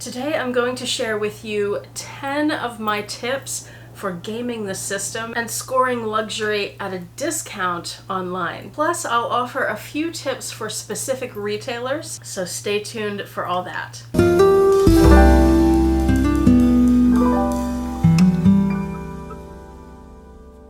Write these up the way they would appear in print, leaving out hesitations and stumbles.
Today I'm going to share with you 10 of my tips for gaming the system and scoring luxury at a discount online. Plus, I'll offer a few tips for specific retailers, so stay tuned for all that.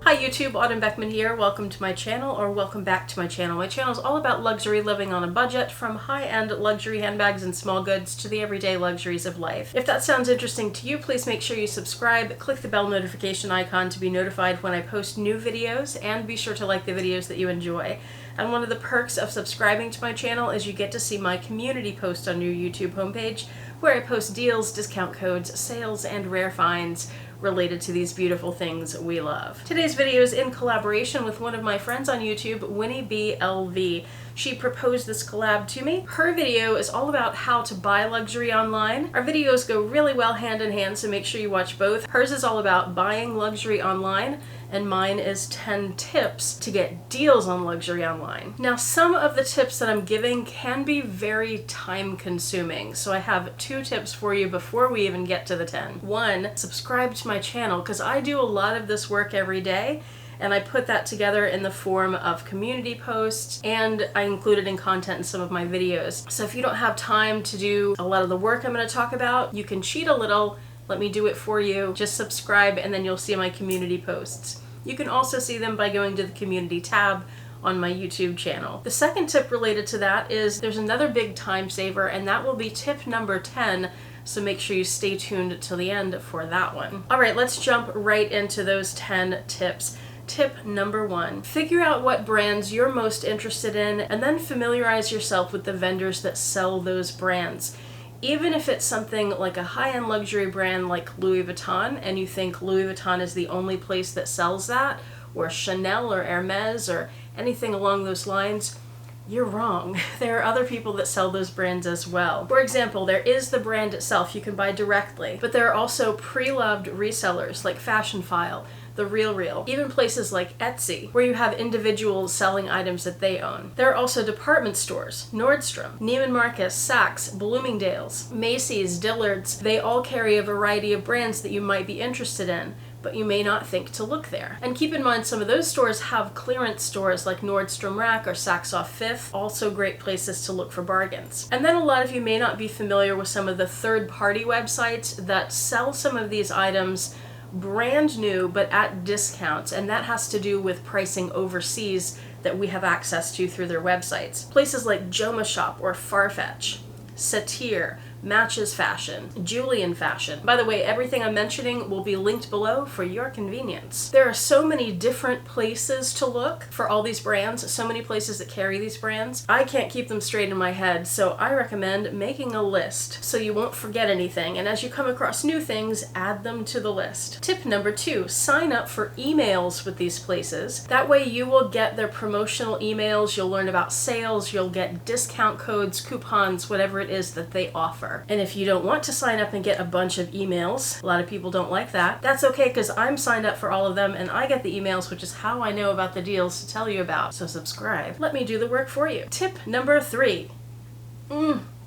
Hi YouTube, Autumn Beckman here. Welcome to my channel, or welcome back to my channel. My channel is all about luxury living on a budget, from high-end luxury handbags and small goods to the everyday luxuries of life. If that sounds interesting to you, please make sure you subscribe, click the bell notification icon to be notified when I post new videos, and be sure to like the videos that you enjoy. And one of the perks of subscribing to my channel is you get to see my community post on your YouTube homepage, where I post deals, discount codes, sales, and rare finds related to these beautiful things we love. Today's video is in collaboration with one of my friends on YouTube, Winnie B. LV. She proposed this collab to me. Her video is all about how to buy luxury online. Our videos go really well hand in hand, so make sure you watch both. Hers is all about buying luxury online, and mine is 10 tips to get deals on luxury online. Now, some of the tips that I'm giving can be very time consuming, so I have 2 tips for you before we even get to the 10. 1, subscribe to my channel, because I do a lot of this work every day, and I put that together in the form of community posts, and I include it in content in some of my videos. So if you don't have time to do a lot of the work I'm going to talk about, you can cheat a little. Let me do it for you. Just subscribe and then you'll see my community posts. You can also see them by going to the community tab on my YouTube channel. The second tip related to that is there's another big time saver, and that will be tip number 10. So make sure you stay tuned till the end for that one. All right, let's jump right into those 10 tips. Tip number 1, figure out what brands you're most interested in and then familiarize yourself with the vendors that sell those brands. Even if it's something like a high-end luxury brand like Louis Vuitton and you think Louis Vuitton is the only place that sells that, or Chanel or Hermes or anything along those lines, you're wrong. There are other people that sell those brands as well. For example, there is the brand itself you can buy directly, but there are also pre-loved resellers like Fashionphile, The RealReal, even places like Etsy, where you have individuals selling items that they own. There are also department stores, Nordstrom, Neiman Marcus, Saks, Bloomingdale's, Macy's, Dillard's. They all carry a variety of brands that you might be interested in, but you may not think to look there. And keep in mind, some of those stores have clearance stores like Nordstrom Rack or Saks Off Fifth, also great places to look for bargains. And then a lot of you may not be familiar with some of the third-party websites that sell some of these items brand new but at discounts, and that has to do with pricing overseas that we have access to through their websites. Places like Joma Shop or Farfetch, Satir, Matches Fashion, Julian Fashion. By the way, everything I'm mentioning will be linked below for your convenience. There are so many different places to look for all these brands, so many places that carry these brands. I can't keep them straight in my head, so I recommend making a list so you won't forget anything, and as you come across new things, add them to the list. Tip number 2, sign up for emails with these places. That way you will get their promotional emails, you'll learn about sales, you'll get discount codes, coupons, whatever it is that they offer. And if you don't want to sign up and get a bunch of emails, a lot of people don't like that, that's okay, because I'm signed up for all of them and I get the emails, which is how I know about the deals to tell you about. So subscribe. Let me do the work for you. Tip number 3.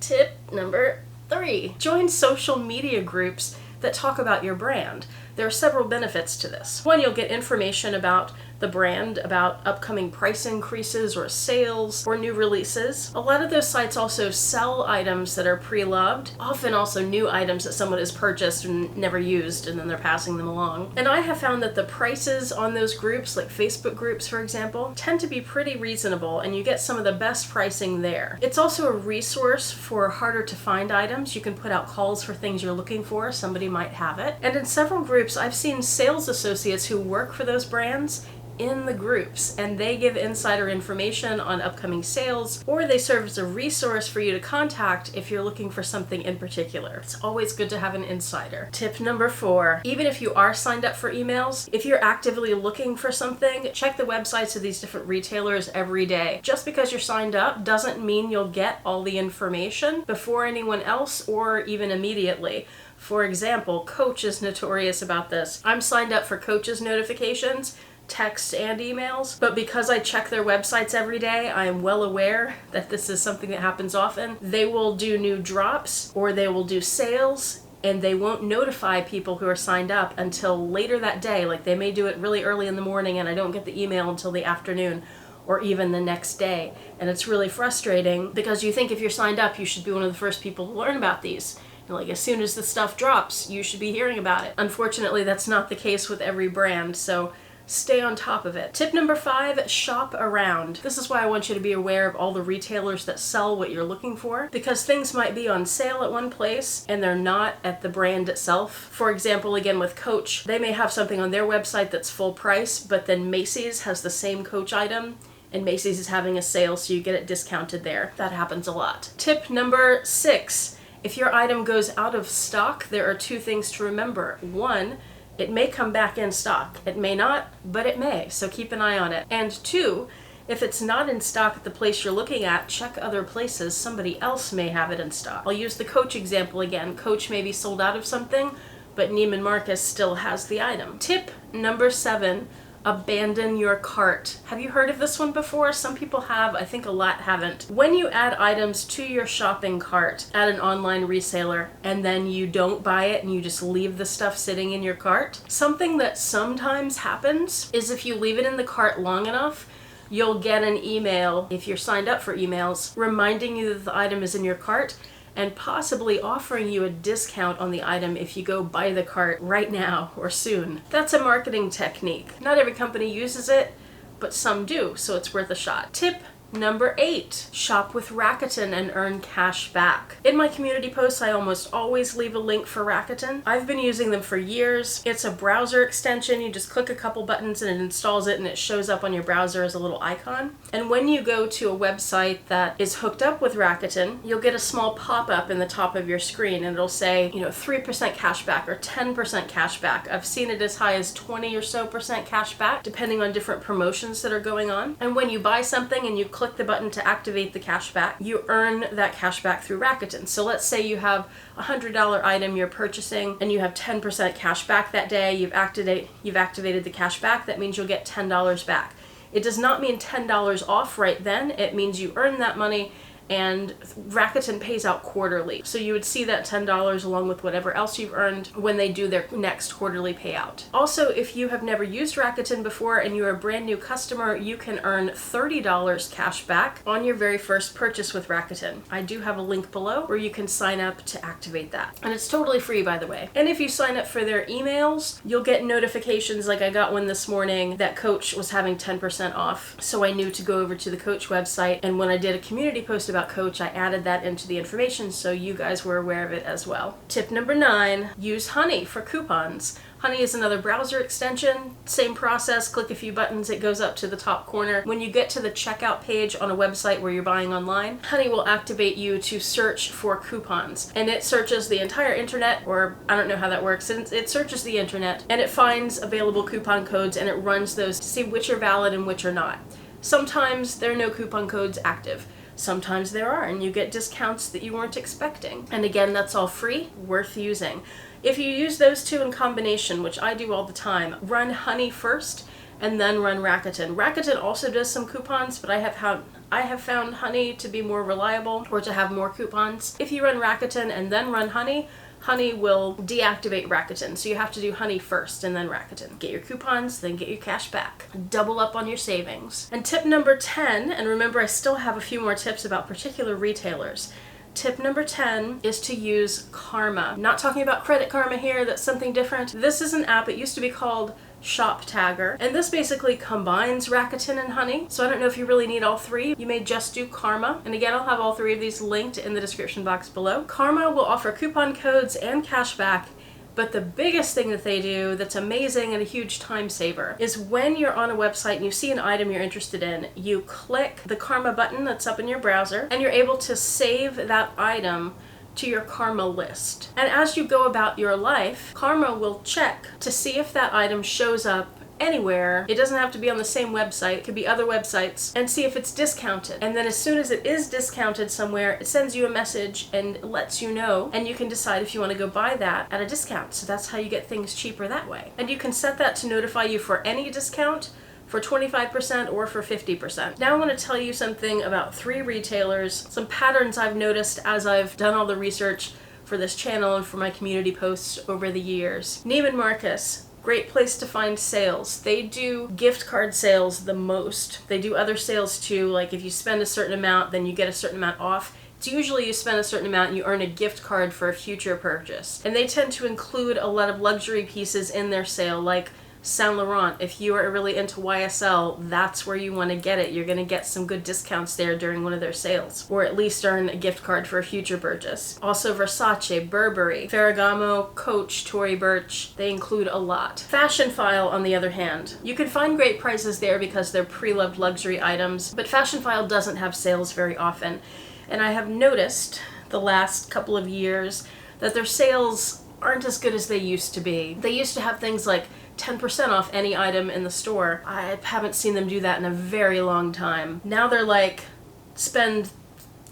Tip number 3. Join social media groups that talk about your brand. There are several benefits to this. 1, you'll get information about the brand, about upcoming price increases or sales or new releases. A lot of those sites also sell items that are pre-loved, often also new items that someone has purchased and never used, and then they're passing them along. And I have found that the prices on those groups, like Facebook groups for example, tend to be pretty reasonable, and you get some of the best pricing there. It's also a resource for harder to find items. You can put out calls for things you're looking for, somebody might have it. And in several groups I've seen sales associates who work for those brands in the groups, and they give insider information on upcoming sales, or they serve as a resource for you to contact if you're looking for something in particular. It's always good to have an insider. Tip number 4, even if you are signed up for emails, if you're actively looking for something, check the websites of these different retailers every day. Just because you're signed up doesn't mean you'll get all the information before anyone else or even immediately. For example, Coach is notorious about this. I'm signed up for Coach's notifications. texts and emails, but because I check their websites every day, I am well aware that this is something that happens often. They will do new drops or they will do sales, and they won't notify people who are signed up until later that day. Like they may do it really early in the morning and I don't get the email until the afternoon or even the next day. And it's really frustrating because you think if you're signed up, you should be one of the first people to learn about these. Like as soon as the stuff drops, you should be hearing about it. Unfortunately, that's not the case with every brand, so stay on top of it. Tip number 5, shop around. This is why I want you to be aware of all the retailers that sell what you're looking for, because things might be on sale at one place and they're not at the brand itself. For example, again with Coach, they may have something on their website that's full price, but then Macy's has the same Coach item and Macy's is having a sale, so you get it discounted there. That happens a lot. Tip number 6. If your item goes out of stock, there are 2 things to remember. 1, it may come back in stock. It may not, but it may, so keep an eye on it. And 2, if it's not in stock at the place you're looking at, check other places. Somebody else may have it in stock. I'll use the Coach example again. Coach may be sold out of something, but Neiman Marcus still has the item. Tip number 7, abandon your cart. Have you heard of this one before? Some people have, I think a lot haven't. When you add items to your shopping cart at an online reseller and then you don't buy it and you just leave the stuff sitting in your cart, something that sometimes happens is if you leave it in the cart long enough, you'll get an email, if you're signed up for emails, reminding you that the item is in your cart and possibly offering you a discount on the item if you go buy the cart right now or soon. That's a marketing technique. Not every company uses it, but some do, so it's worth a shot. Tip number 8, shop with Rakuten and earn cash back. In my community posts, I almost always leave a link for Rakuten. I've been using them for years. It's a browser extension. You just click a couple buttons and it installs it and it shows up on your browser as a little icon. And when you go to a website that is hooked up with Rakuten, you'll get a small pop-up in the top of your screen and it'll say, 3% cash back or 10% cash back. I've seen it as high as 20 or so % cash back, depending on different promotions that are going on. And when you buy something and you click the button to activate the cash back, you earn that cash back through Rakuten. So let's say you have a $100 item you're purchasing and you have 10% cash back that day. You've activated the cash back. That means you'll get $10 back. It does not mean $10 off right then. It means you earn that money, and Rakuten pays out quarterly. So you would see that $10 along with whatever else you've earned when they do their next quarterly payout. Also, if you have never used Rakuten before and you're a brand new customer, you can earn $30 cash back on your very first purchase with Rakuten. I do have a link below where you can sign up to activate that. And it's totally free, by the way. And if you sign up for their emails, you'll get notifications, like I got one this morning that Coach was having 10% off. So I knew to go over to the Coach website, and when I did a community post about Coach, I added that into the information so you guys were aware of it as well. Tip number 9, use Honey for coupons. Honey is another browser extension. Same process, click a few buttons, it goes up to the top corner. When you get to the checkout page on a website where you're buying online, Honey will activate you to search for coupons. And it searches the entire internet, or I don't know how that works. It searches the internet and it finds available coupon codes and it runs those to see which are valid and which are not. Sometimes there are no coupon codes active. Sometimes there are, and you get discounts that you weren't expecting. And again, that's all free, worth using. If you use those 2 in combination, which I do all the time, run Honey first and then run Rakuten. Rakuten also does some coupons, but I have found Honey to be more reliable or to have more coupons. If you run Rakuten and then run Honey, Honey will deactivate Rakuten. So you have to do Honey first and then Rakuten. Get your coupons, then get your cash back. Double up on your savings. And tip number 10, and remember I still have a few more tips about particular retailers. Tip number 10 is to use Karma. Not talking about Credit Karma here, that's something different. This is an app, it used to be called Shop Tagger, and this basically combines Rakuten and Honey. So I don't know if you really need all 3. You may just do Karma, and again I'll have all 3 of these linked in the description box below. Karma will offer coupon codes and cash back, but the biggest thing that they do that's amazing and a huge time saver is when you're on a website and you see an item you're interested in, you click the Karma button that's up in your browser and you're able to save that item to your Karma list. And as you go about your life, Karma will check to see if that item shows up anywhere. It doesn't have to be on the same website. It could be other websites, and see if it's discounted. And then as soon as it is discounted somewhere, it sends you a message and lets you know, and you can decide if you want to go buy that at a discount. So that's how you get things cheaper that way. And you can set that to notify you for any discount, for 25% or for 50%. Now I want to tell you something about 3 retailers, some patterns I've noticed as I've done all the research for this channel and for my community posts over the years. Neiman Marcus, great place to find sales. They do gift card sales the most. They do other sales too, like if you spend a certain amount, then you get a certain amount off. It's usually you spend a certain amount and you earn a gift card for a future purchase. And they tend to include a lot of luxury pieces in their sale, like Saint Laurent. If you are really into YSL, that's where you want to get it. You're going to get some good discounts there during one of their sales, or at least earn a gift card for a future purchase. Also Versace, Burberry, Ferragamo, Coach, Tory Burch, they include a lot. Fashion File, on the other hand, you can find great prices there because they're pre-loved luxury items, but Fashion File doesn't have sales very often. And I have noticed the last couple of years that their sales aren't as good as they used to be. They used to have things like 10% off any item in the store. I haven't seen them do that in a very long time. Now they're like, spend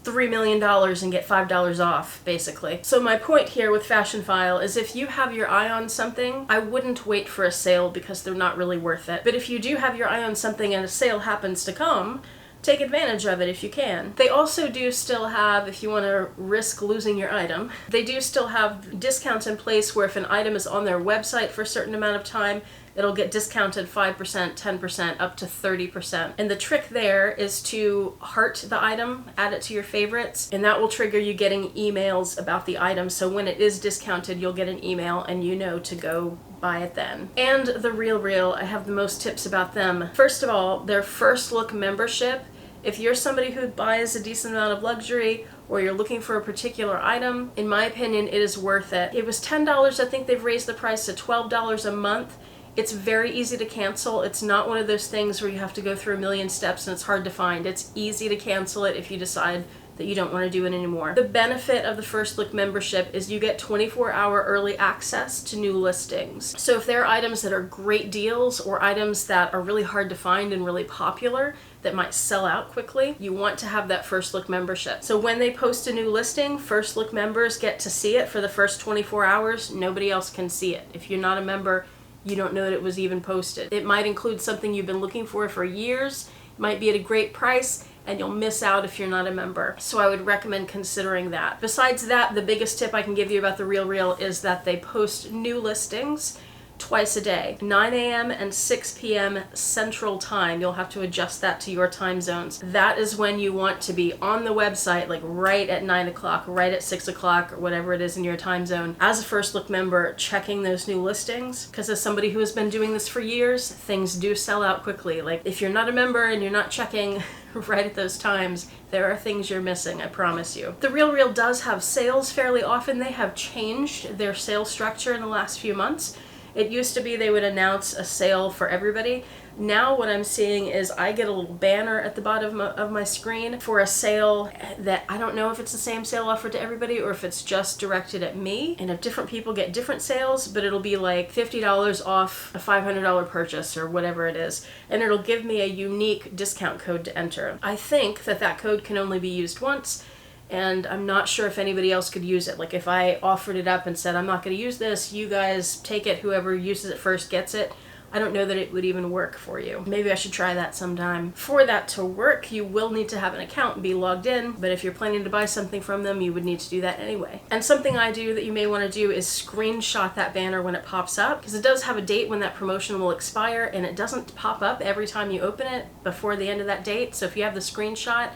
$3 million and get $5 off, basically. So my point here with Fashion File is if you have your eye on something, I wouldn't wait for a sale because they're not really worth it. But if you do have your eye on something and a sale happens to come, take advantage of it if you can. They also do still have, if you want to risk losing your item, they do still have discounts in place where if an item is on their website for a certain amount of time, it'll get discounted 5%, 10%, up to 30%. And the trick there is to heart the item, add it to your favorites, and that will trigger you getting emails about the item. So when it is discounted, you'll get an email and you know to go buy it then. And The RealReal, I have the most tips about them. First of all, their first look membership. If you're somebody who buys a decent amount of luxury, or you're looking for a particular item, in my opinion, it is worth it. It was $10, I think they've raised the price to $12 a month. It's very easy to cancel. It's not one of those things where you have to go through a million steps and it's hard to find. It's easy to cancel it if you decide that you don't want to do it anymore. The benefit of the First Look membership is you get 24-hour early access to new listings. So if there are items that are great deals or items that are really hard to find and really popular that might sell out quickly, you want to have that First Look membership. So when they post a new listing, First Look members get to see it for the first 24 hours. Nobody else can see it. If you're not a member, you don't know that it was even posted. It might include something you've been looking for years, it might be at a great price, and you'll miss out if you're not a member. So I would recommend considering that. Besides that, the biggest tip I can give you about The RealReal is that they post new listings twice a day, 9 a.m. and 6 p.m. Central Time. You'll have to adjust that to your time zones. That is when you want to be on the website, like right at 9 o'clock, right at 6 o'clock, or whatever it is in your time zone, as a First Look member, checking those new listings. Because as somebody who has been doing this for years, things do sell out quickly. Like if you're not a member and you're not checking right at those times, there are things you're missing, I promise you. The RealReal does have sales fairly often. They have changed their sales structure in the last few months. It used to be they would announce a sale for everybody. Now what I'm seeing is I get a little banner at the bottom of my screen for a sale that I don't know if it's the same sale offered to everybody or if it's just directed at me. And if different people get different sales, but it'll be like $50 off a $500 purchase or whatever it is. And it'll give me a unique discount code to enter. I think that that code can only be used once, and I'm not sure if anybody else could use it. Like if I offered it up and said, I'm not going to use this, you guys take it, whoever uses it first gets it, I don't know that it would even work for you. Maybe I should try that sometime. For that to work, you will need to have an account and be logged in, but if you're planning to buy something from them, you would need to do that anyway. And something I do that you may want to do is screenshot that banner when it pops up, because it does have a date when that promotion will expire, and it doesn't pop up every time you open it before the end of that date. So if you have the screenshot,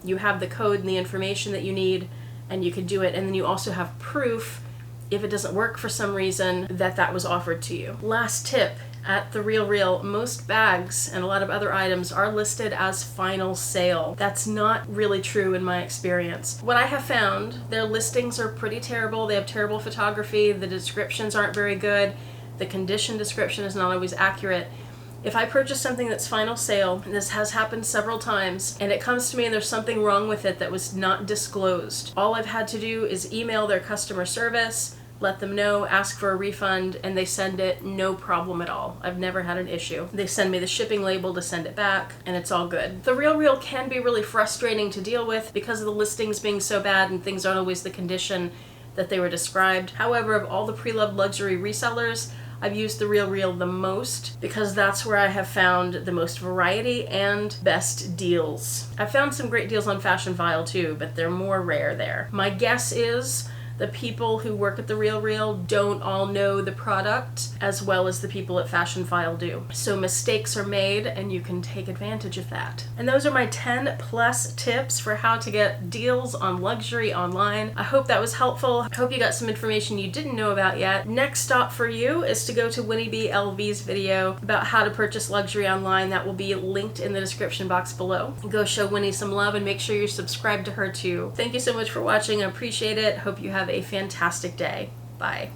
you have the code and the information that you need, and you can do it. And then you also have proof, if it doesn't work for some reason, that that was offered to you. Last tip, at The RealReal, most bags and a lot of other items are listed as final sale. That's not really true in my experience. What I have found, their listings are pretty terrible. They have terrible photography. The descriptions aren't very good. The condition description is not always accurate. If I purchase something that's final sale, and this has happened several times, and it comes to me and there's something wrong with it that was not disclosed, all I've had to do is email their customer service, let them know, ask for a refund, and they send it no problem at all. I've never had an issue. They send me the shipping label to send it back, and it's all good. The RealReal can be really frustrating to deal with because of the listings being so bad and things aren't always the condition that they were described. However, of all the Preloved luxury resellers, I've used the RealReal the most because that's where I have found the most variety and best deals. I've found some great deals on Fashion File too, but they're more rare there. My guess is the people who work at the RealReal don't all know the product as well as the people at Fashion File do. So mistakes are made and you can take advantage of that. And those are my 10 plus tips for how to get deals on luxury online. I hope that was helpful. I hope you got some information you didn't know about yet. Next stop for you is to go to Winnie B. LV's video about how to purchase luxury online. That will be linked in the description box below. Go show Winnie some love and make sure you're subscribed to her too. Thank you so much for watching. I appreciate it. Hope you have a fantastic day. Bye.